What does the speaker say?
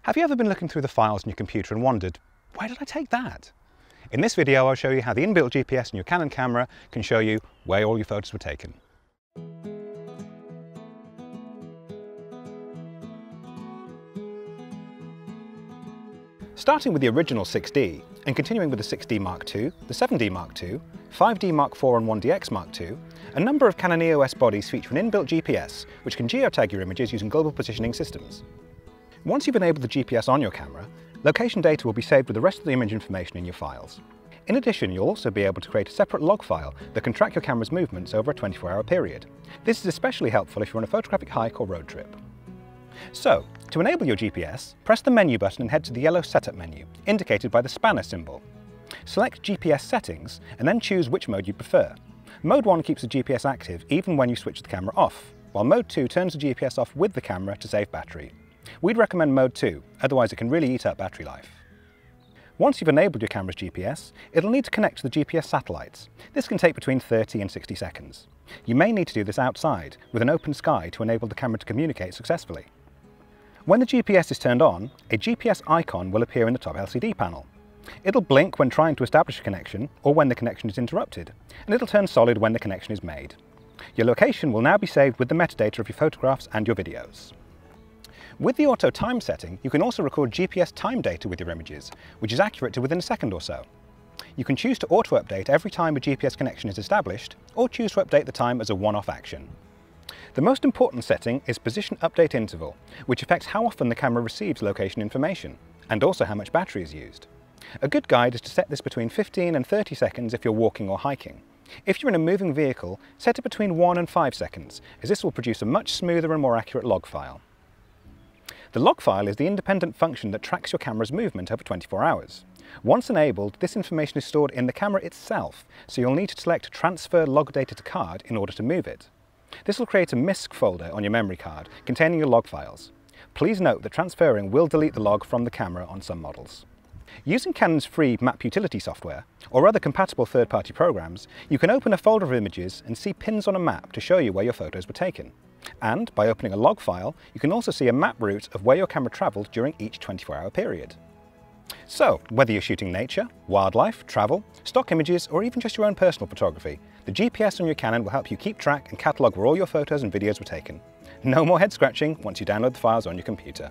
Have you ever been looking through the files on your computer and wondered, where did I take that? In this video, I'll show you how the inbuilt GPS in your Canon camera can show you where all your photos were taken. Starting with the original 6D and continuing with the 6D Mark II, the 7D Mark II, 5D Mark IV and 1DX Mark II, a number of Canon EOS bodies feature an inbuilt GPS which can geotag your images using global positioning systems. Once you've enabled the GPS on your camera, location data will be saved with the rest of the image information in your files. In addition, you'll also be able to create a separate log file that can track your camera's movements over a 24-hour period. This is especially helpful if you're on a photographic hike or road trip. So, to enable your GPS, press the menu button and head to the yellow Setup menu, indicated by the spanner symbol. Select GPS Settings and then choose which mode you prefer. Mode 1 keeps the GPS active even when you switch the camera off, while Mode 2 turns the GPS off with the camera to save battery. We'd recommend Mode 2, otherwise it can really eat up battery life. Once you've enabled your camera's GPS, it'll need to connect to the GPS satellites. This can take between 30 and 60 seconds. You may need to do this outside, with an open sky to enable the camera to communicate successfully. When the GPS is turned on, a GPS icon will appear in the top LCD panel. It'll blink when trying to establish a connection or when the connection is interrupted, and it'll turn solid when the connection is made. Your location will now be saved with the metadata of your photographs and your videos. With the auto time setting, you can also record GPS time data with your images, which is accurate to within a second or so. You can choose to auto update every time a GPS connection is established, or choose to update the time as a one-off action. The most important setting is Position Update Interval, which affects how often the camera receives location information, and also how much battery is used. A good guide is to set this between 15 and 30 seconds if you're walking or hiking. If you're in a moving vehicle, set it between 1 and 5 seconds, as this will produce a much smoother and more accurate log file. The log file is the independent function that tracks your camera's movement over 24 hours. Once enabled, this information is stored in the camera itself, so you'll need to select Transfer Log Data to Card in order to move it. This will create a MISC folder on your memory card containing your log files. Please note that transferring will delete the log from the camera on some models. Using Canon's free Map Utility software, or other compatible third-party programs, you can open a folder of images and see pins on a map to show you where your photos were taken. And, by opening a log file, you can also see a map route of where your camera travelled during each 24-hour period. So, whether you're shooting nature, wildlife, travel, stock images, or even just your own personal photography, the GPS on your Canon will help you keep track and catalogue where all your photos and videos were taken. No more head scratching once you download the files on your computer.